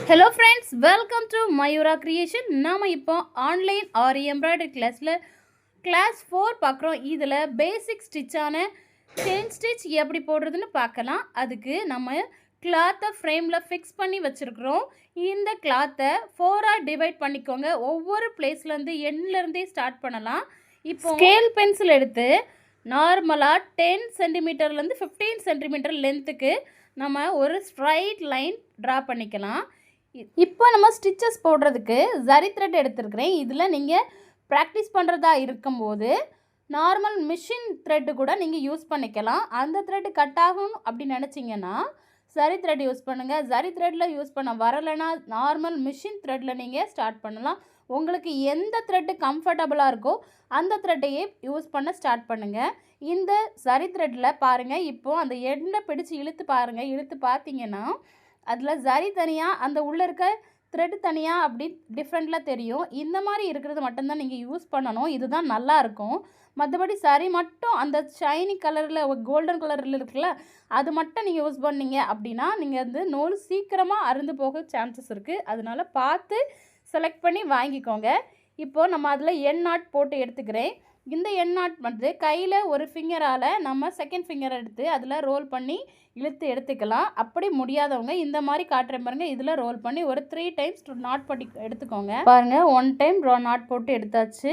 Hello friends, welcome to Mayura Creation. நாம இப்போ online ஆரி embroidery class 4 பார்க்குறோம். இதில் பேசிக் ஸ்டிச்சான செயின் ஸ்டிச் எப்படி போடுறதுன்னு பார்க்கலாம். அதுக்கு நம்ம கிளாத்தை ஃப்ரேமில் ஃபிக்ஸ் பண்ணி வச்சுருக்குறோம். இந்த கிளாத்தை 4ஆக டிவைட் பண்ணிக்கோங்க. ஒவ்வொரு பிளேஸ்லேருந்து எண்ணிலேருந்தே ஸ்டார்ட் பண்ணலாம். இப்போ ஸ்கேல் பென்சில் எடுத்து நார்மலாக 10 சென்டிமீட்டர்லேருந்து 15 சென்டிமீட்டர் லென்த்துக்கு நம்ம ஒரு ஸ்ட்ரைட் லைன் ட்ரா பண்ணிக்கலாம். இப்போ நம்ம ஸ்டிச்சஸ் போடுறதுக்கு ஜரி த்ரெட் எடுத்துருக்கிறேன். இதில் நீங்கள் ப்ராக்டிஸ் பண்ணுறதா இருக்கும்போது நார்மல் மிஷின் த்ரெட்டு கூட நீங்கள் யூஸ் பண்ணிக்கலாம். அந்த த்ரெட்டு கட் ஆகும் அப்படின்னு நினச்சிங்கன்னா ஜரி த்ரெட் யூஸ் பண்ணுங்கள். ஜரி த்ரெட்டில் யூஸ் பண்ண வரலைன்னா நார்மல் மிஷின் த்ரெட்டில் நீங்கள் ஸ்டார்ட் பண்ணலாம். உங்களுக்கு எந்த த்ரெட்டு கம்ஃபர்டபுளாக இருக்கோ அந்த த்ரெட்டையே யூஸ் பண்ண ஸ்டார்ட் பண்ணுங்கள். இந்த ஜரி த்ரெட்டில் பாருங்கள், இப்போது அந்த எண்ணை பிடிச்சி இழுத்து பாருங்கள். இழுத்து பார்த்தீங்கன்னா அதில் ஜரி தனியாக அந்த உள்ளே இருக்க த்ரெட் தனியாக அப்படி டிஃப்ரெண்ட்டில் தெரியும். இந்த மாதிரி இருக்கிறது மட்டும்தான் நீங்கள் யூஸ் பண்ணணும். இதுதான் நல்லாயிருக்கும். மற்றபடி சரி மட்டும் அந்த ஷைனி கலரில் கோல்டன் கலரில் இருக்குல்ல, அது மட்டும் நீங்கள் யூஸ் பண்ணீங்க அப்படின்னா நீங்கள் வந்து நூல் சீக்கிரமாக அறுந்து போக சான்சஸ் இருக்குது. அதனால் பார்த்து செலக்ட் பண்ணி வாங்கிக்கோங்க. இப்போது நம்ம அதில் எண் நாட் போட்டு எடுத்துக்கிறேன். இந்த எண் நாட் வந்து கையில் ஒரு ஃபிங்கரால் நம்ம செகண்ட் ஃபிங்கரை எடுத்து அதில் ரோல் பண்ணி இழுத்து எடுத்துக்கலாம். அப்படி முடியாதவங்க இந்த மாதிரி காட்டுறேன் பாருங்கள், இதில் ரோல் பண்ணி ஒரு 3 டைம்ஸ் நாட் போட்டு எடுத்துக்கோங்க. பாருங்கள், 1 டைம் நாட் போட்டு எடுத்தாச்சு.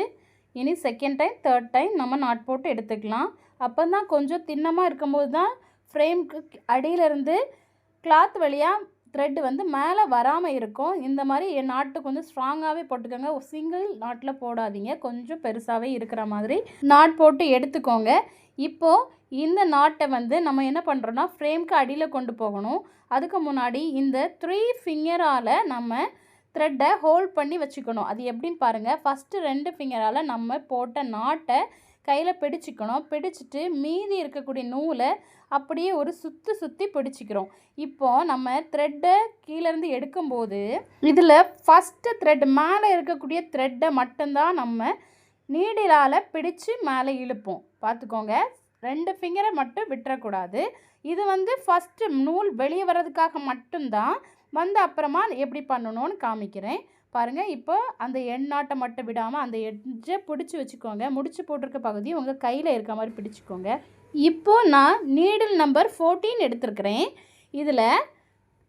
இனி செகண்ட் டைம், தேர்ட் டைம் நம்ம நாட் போட்டு எடுத்துக்கலாம். அப்போ தான் கொஞ்சம் தின்னமாக இருக்கும்போது தான் ஃப்ரேம்க்கு அடியிலேருந்து கிளாத் வழியாக த்ரெட் வந்து மேலே வராமல் இருக்கும். இந்த மாதிரி நாட்டு கொஞ்சம் ஸ்ட்ராங்காகவே போட்டுக்கோங்க. சிங்கிள் நாட்டில் போடாதீங்க, கொஞ்சம் பெருசாகவே இருக்கிற மாதிரி நாட் போட்டு எடுத்துக்கோங்க. இப்போது இந்த நாட்டை வந்து நம்ம என்ன பண்ணுறோன்னா ஃப்ரேம்க்கு அடியில் கொண்டு போகணும். அதுக்கு முன்னாடி இந்த 3 ஃபிங்கரால் நம்ம த்ரெட்டை ஹோல்ட் பண்ணி வச்சுக்கணும். அது எப்படின்னு பாருங்கள். ஃபஸ்ட்டு 2 ஃபிங்கரால் நம்ம போட்ட நாட்டை கையில் பிடிச்சிக்கணும். பிடிச்சிட்டு மீதி இருக்கக்கூடிய நூலை அப்படியே ஒரு சுற்றி பிடிச்சிக்கிறோம். இப்போது நம்ம த்ரெட்டை கீழேருந்து எடுக்கும்போது இதில் ஃபஸ்ட்டு த்ரெட் மேலே இருக்கக்கூடிய த்ரெட்டை மட்டும்தான் நம்ம நீடிலால் பிடிச்சி மேலே இழுப்போம். பார்த்துக்கோங்க, 2 ஃபிங்கரை மட்டும் விட்டுறக்கூடாது. இது வந்து ஃபஸ்ட்டு நூல் வெளியே வர்றதுக்காக மட்டும்தான். வந்து அப்புறமா எப்படி பண்ணணும்னு காமிக்கிறேன் பாருங்கள். இப்போ அந்த எண்ணாட்டை மட்டும் விடாமல் அந்த எட்ஜை பிடிச்சி வச்சுக்கோங்க. முடிச்சு போட்டிருக்க பகுதி உங்கள் கையில் இருக்க மாதிரி பிடிச்சிக்கோங்க. இப்போது நான் நீடில் நம்பர் 14 எடுத்துருக்கிறேன். இதில்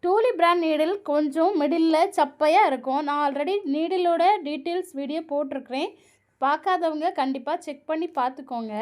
டூலி பிராண்ட் நீடில் கொஞ்சம் மிடில் சப்பையாக இருக்கும். நான் ஆல்ரெடி நீடிலோட டீட்டெயில்ஸ் வீடியோ போட்டிருக்கிறேன். பார்க்காதவங்க கண்டிப்பாக செக் பண்ணி பார்த்துக்கோங்க.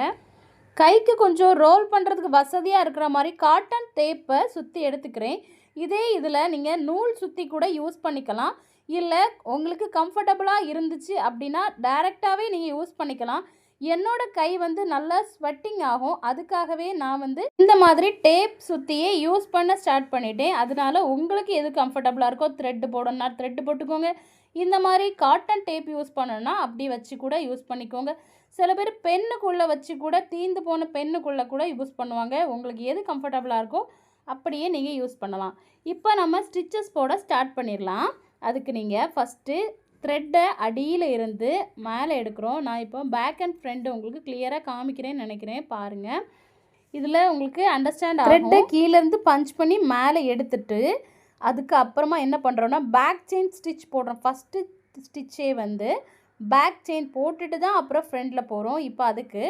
கைக்கு கொஞ்சம் ரோல் பண்ணுறதுக்கு வசதியாக இருக்கிற மாதிரி காட்டன் டேப்பை சுற்றி எடுத்துக்கிறேன். இதே இதில் நீங்கள் நூல் சுற்றி கூட யூஸ் பண்ணிக்கலாம். இல்லை உங்களுக்கு கம்ஃபர்டபுளாக இருந்துச்சு அப்படின்னா டைரெக்டாகவே நீங்கள் யூஸ் பண்ணிக்கலாம். என்னோடய கை வந்து நல்லா ஸ்வெட்டிங் ஆகும். அதுக்காகவே நான் வந்து இந்த மாதிரி டேப் சுற்றியே யூஸ் பண்ண ஸ்டார்ட் பண்ணிட்டேன். அதனால உங்களுக்கு எது கம்ஃபர்டபுளாக இருக்கோ, த்ரெட்டு போடணும்னா த்ரெட்டு போட்டுக்கோங்க. இந்த மாதிரி காட்டன் டேப் யூஸ் பண்ணணும்னா அப்படி வச்சு கூட யூஸ் பண்ணிக்கோங்க. சில பேர் பென்னுக்குள்ளே வச்சு கூட தீந்து போன பென்னுக்குள்ளே கூட யூஸ் பண்ணுவாங்க. உங்களுக்கு எது கம்ஃபர்டபுளாக இருக்கோ அப்படியே நீங்கள் யூஸ் பண்ணலாம். இப்போ நம்ம ஸ்டிச்சஸ் போட ஸ்டார்ட் பண்ணிடலாம். அதுக்கு நீங்கள் ஃபஸ்ட்டு த்ரெட்டை அடியில் இருந்து மேலே எடுக்கிறோம். நான் இப்போ பேக் அண்ட் ஃப்ரண்ட் உங்களுக்கு கிளியராக காமிக்கிறேன்னு நினைக்கிறேன். பாருங்கள், இதில் உங்களுக்கு அண்டர்ஸ்டாண்ட் ஆகும். த்ரெட்டை கீழேருந்து பஞ்ச் பண்ணி மேலே எடுத்துட்டு அதுக்கு அப்புறமா என்ன பண்ணுறோன்னா பேக் செயின் ஸ்டிச் போடுறோம். ஃபஸ்ட்டு ஸ்டிச்சே வந்து பேக் செயின் போட்டுட்டு தான் அப்புறம் ஃப்ரண்டில் போகிறோம். இப்போ அதுக்கு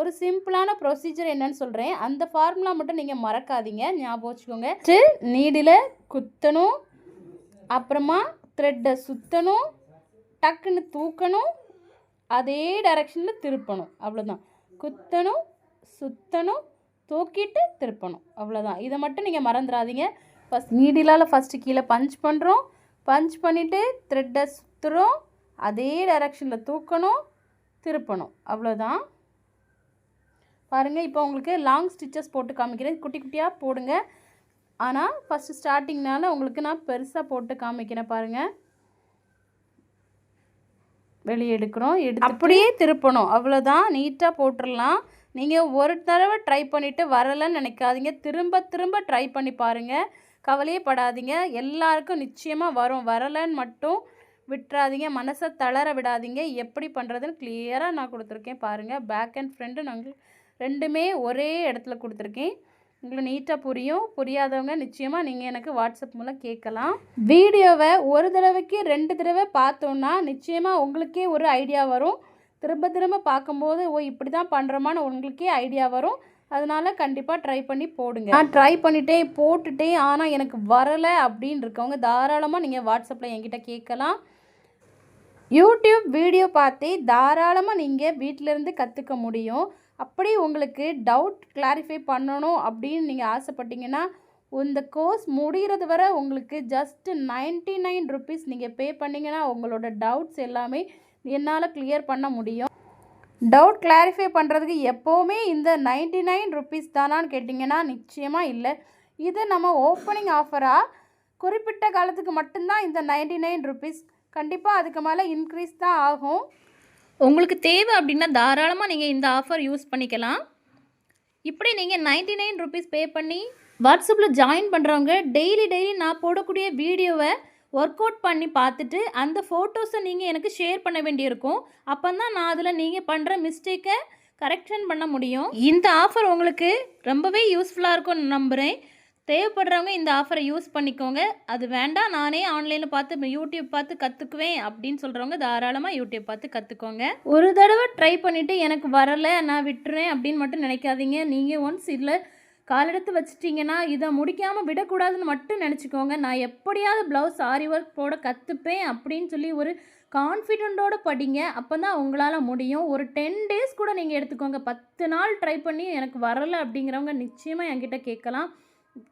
ஒரு சிம்பிளான ப்ரொசீஜர் என்னன்னு சொல்கிறேன். அந்த ஃபார்முலா மட்டும் நீங்கள் மறக்காதீங்க, ஞாபகம் வச்சுக்கோங்க. நீடில் குத்தணும், அப்புறமா த்ரெட்டை சுற்றணும், டக்குன்னு தூக்கணும், அதே டைரெக்ஷனில் திருப்பணும். அவ்வளோதான். குத்தணும், சுற்றணும், தூக்கிட்டு திருப்பணும். அவ்வளோதான். இதை மட்டும் நீங்கள் மறந்துடாதீங்க. ஃபஸ்ட் நீடிலால் ஃபஸ்ட்டு கீழே பஞ்ச் பண்ணுறோம். பஞ்ச் பண்ணிவிட்டு த்ரெட்டை சுற்றுறோம், அதே டைரெக்ஷனில் தூக்கணும், திருப்பணும். அவ்வளோதான். பாருங்கள், இப்போ உங்களுக்கு லாங் ஸ்டிச்சஸ் போட்டு காமிக்கிறேன். குட்டி குட்டியாக போடுங்க. ஆனால் ஃபஸ்ட்டு ஸ்டார்டிங்னால உங்களுக்கு நான் பெருசாக போட்டு காமிக்கிறேன். பாருங்கள், வெளியே எடுக்கிறோம், அப்படியே திருப்பணும். அவ்வளோதான். நீட்டாக போட்டுடலாம். நீங்கள் ஒரு தடவை ட்ரை பண்ணிவிட்டு வரலைன்னு நினைக்காதீங்க. திரும்ப திரும்ப ட்ரை பண்ணி பாருங்கள். கவலையே படாதீங்க. எல்லாருக்கும் நிச்சயமாக வரும். வரலைன்னு மட்டும் விட்டுறாதீங்க, மனசை தளர விடாதீங்க. எப்படி பண்ணுறதுன்னு கிளியராக நான் கொடுத்துருக்கேன். பாருங்கள், பேக் அண்ட் ஃப்ரண்ட்டு நாங்கள் ரெண்டுமே ஒரே இடத்துல கொடுத்துருக்கேன். உங்களுக்கு நீட்டாக புரியும். புரியாதவங்க நிச்சயமாக நீங்கள் எனக்கு வாட்ஸ்அப் மூலம் கேட்கலாம். வீடியோவை ஒரு தடவைக்கு 2 தடவை பார்த்தோன்னா நிச்சயமாக உங்களுக்கே ஒரு ஐடியா வரும். திரும்ப திரும்ப பார்க்கும்போது இப்படி தான் பண்ணுறோமான்னு உங்களுக்கே ஐடியா வரும். அதனால் கண்டிப்பாக ட்ரை பண்ணி போடுங்க. நான் ட்ரை பண்ணிட்டேன் போட்டுட்டேன் ஆனால் எனக்கு வரலை அப்படின்னு இருக்கவங்க தாராளமாக நீங்கள் வாட்ஸ்அப்பில் என்கிட்ட கேட்கலாம். யூடியூப் வீடியோ பார்த்தே தாராளமாக நீங்கள் வீட்டிலேருந்து கற்றுக்க முடியும். அப்படி உங்களுக்கு டவுட் கிளாரிஃபை பண்ணணும் அப்படின்னு நீங்கள் ஆசைப்பட்டீங்கன்னா இந்த கோர்ஸ் முடிகிறது வரை உங்களுக்கு ஜஸ்ட் 99 ருபீஸ் நீங்கள் பே பண்ணிங்கன்னா உங்களோட டவுட்ஸ் எல்லாமே என்னால் கிளியர் பண்ண முடியும். டவுட் கிளாரிஃபை பண்ணுறதுக்கு எப்போவுமே இந்த 99 ருபீஸ் தானான்னு கேட்டிங்கன்னா நிச்சயமாக இல்லை. இது நம்ம ஓப்பனிங் ஆஃபராக குறிப்பிட்ட காலத்துக்கு மட்டும்தான் இந்த 99 ருபீஸ். கண்டிப்பாக அதுக்கு மேலே இன்க்ரீஸ் தான் ஆகும். உங்களுக்கு தேவை அப்படின்னா தாராளமாக நீங்கள் இந்த ஆஃபர் யூஸ் பண்ணிக்கலாம். இப்படி நீங்கள் 99 ருபீஸ் பே பண்ணி வாட்ஸ்அப்பில் ஜாயின் பண்ணுறவங்க டெய்லி நான் போடக்கூடிய வீடியோவை ஒர்க் அவுட் பண்ணி பார்த்துட்டு அந்த ஃபோட்டோஸை நீங்கள் எனக்கு ஷேர் பண்ண வேண்டியிருக்கும். அப்போ தான் நான் அதில் நீங்கள் பண்ணுற மிஸ்டேக்கை கரெக்ஷன் பண்ண முடியும். இந்த ஆஃபர் உங்களுக்கு ரொம்பவே யூஸ்ஃபுல்லாக இருக்கும்னு நம்புகிறேன். தேவைப்படுறவங்க இந்த ஆஃபரை யூஸ் பண்ணிக்கோங்க. அது வேண்டாம் நானே ஆன்லைனில் பார்த்து யூடியூப் பார்த்து கற்றுக்குவேன் அப்படின்னு சொல்கிறவங்க தாராளமாக யூடியூப் பார்த்து கற்றுக்கோங்க. ஒரு தடவை ட்ரை பண்ணிவிட்டு எனக்கு வரலை நான் விட்டுறேன் அப்படின்னு மட்டும் நினைக்காதீங்க. நீங்கள் ஒன்ஸ் இதில் காலெடுத்து வச்சிட்டிங்கன்னா இதை முடிக்காமல் விடக்கூடாதுன்னு மட்டும் நினச்சிக்கோங்க. நான் எப்படியாவது ப்ளவுஸ் ஆரி ஒர்க் போட கற்றுப்பேன் அப்படின்னு சொல்லி ஒரு கான்ஃபிடென்ட்டோடு படிங்க. அப்போ தான் உங்களால் முடியும். ஒரு 10 டேஸ் கூட நீங்கள் எடுத்துக்கோங்க. 10 நாள் ட்ரை பண்ணி எனக்கு வரலை அப்படிங்கிறவங்க நிச்சயமாக என்கிட்ட கேட்கலாம்.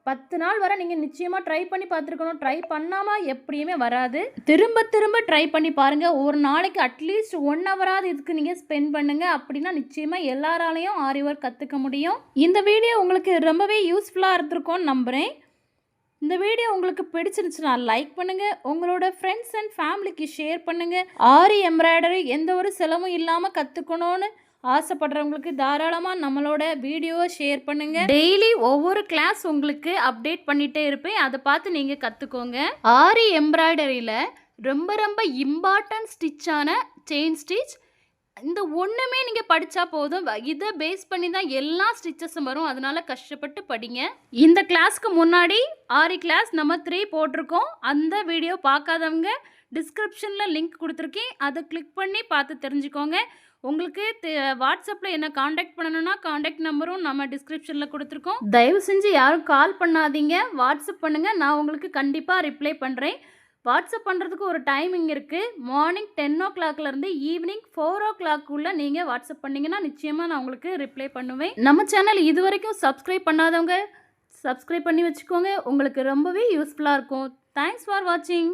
10 நாள் வரை நீங்கள் நிச்சயமாக ட்ரை பண்ணி பார்த்துருக்கணும். ட்ரை பண்ணாமல் எப்படியுமே வராது. திரும்ப ட்ரை பண்ணி பாருங்கள். ஒரு நாளைக்கு அட்லீஸ்ட் 1 ஹவராவது இதுக்கு நீங்கள் ஸ்பெண்ட் பண்ணுங்கள். அப்படின்னா நிச்சயமாக எல்லாராலையும் ஆரி ஒர்க் கற்றுக்க முடியும். இந்த வீடியோ உங்களுக்கு ரொம்பவே யூஸ்ஃபுல்லாக இருந்திருக்கும்னு நம்புகிறேன். இந்த வீடியோ உங்களுக்கு பிடிச்சிருந்துச்சுன்னா லைக் பண்ணுங்கள். உங்களோட ஃப்ரெண்ட்ஸ் அண்ட் ஃபேமிலிக்கு ஷேர் பண்ணுங்கள். ஆரி எம்ப்ராய்டரி எந்த ஒரு செலவும் இல்லாமல் கற்றுக்கணும்னு ஆசைப்படுறவங்களுக்கு தாராளமாக நம்மளோட வீடியோவை ஷேர் பண்ணுங்கள். டெய்லி ஒவ்வொரு கிளாஸ் உங்களுக்கு அப்டேட் பண்ணிகிட்டே இருப்பேன். அதை பார்த்து நீங்கள் கற்றுக்கோங்க. ஆரி எம்ப்ராய்டரியில் ரொம்ப இம்பார்ட்டன்ட் ஸ்டிச்சான செயின் ஸ்டிச் இந்த ஒன்றுமே நீங்கள் படித்தா போதும். இதை பேஸ் பண்ணி தான் எல்லா ஸ்டிச்சஸும் வரும். அதனால் கஷ்டப்பட்டு படிங்க. இந்த கிளாஸ்க்கு முன்னாடி ஆரி கிளாஸ் நம்ம 3 போட்டிருக்கோம். அந்த வீடியோ பார்க்காதவங்க டிஸ்கிரிப்ஷனில் லிங்க் கொடுத்துருக்கேன். அதை கிளிக் பண்ணி பார்த்து தெரிஞ்சுக்கோங்க. உங்களுக்கு வாட்ஸ்அப்பில் என்ன காண்டாக்ட் பண்ணணும்னா காண்டாக்ட் நம்பரும் நம்ம டிஸ்கிரிப்ஷனில் கொடுத்துருக்கோம். தயவு செஞ்சு யாரும் கால் பண்ணாதீங்க. வாட்ஸ்அப் பண்ணுங்கள். நான் உங்களுக்கு கண்டிப்பாக ரிப்ளை பண்ணுறேன். வாட்ஸ்அப் பண்ணுறதுக்கு ஒரு டைமிங் இருக்குது. மார்னிங் 10 o'clockலேருந்து ஈவினிங் 4 o'clock நீங்கள் வாட்ஸ்அப் பண்ணிங்கன்னா நிச்சயமாக நான் உங்களுக்கு ரிப்ளை பண்ணுவேன். நம்ம சேனல் இது வரைக்கும் சப்ஸ்கிரைப் பண்ணாதவங்க சப்ஸ்கிரைப் பண்ணி வச்சுக்கோங்க. உங்களுக்கு ரொம்பவே யூஸ்ஃபுல்லாக இருக்கும். தேங்க்ஸ் ஃபார் வாட்சிங்.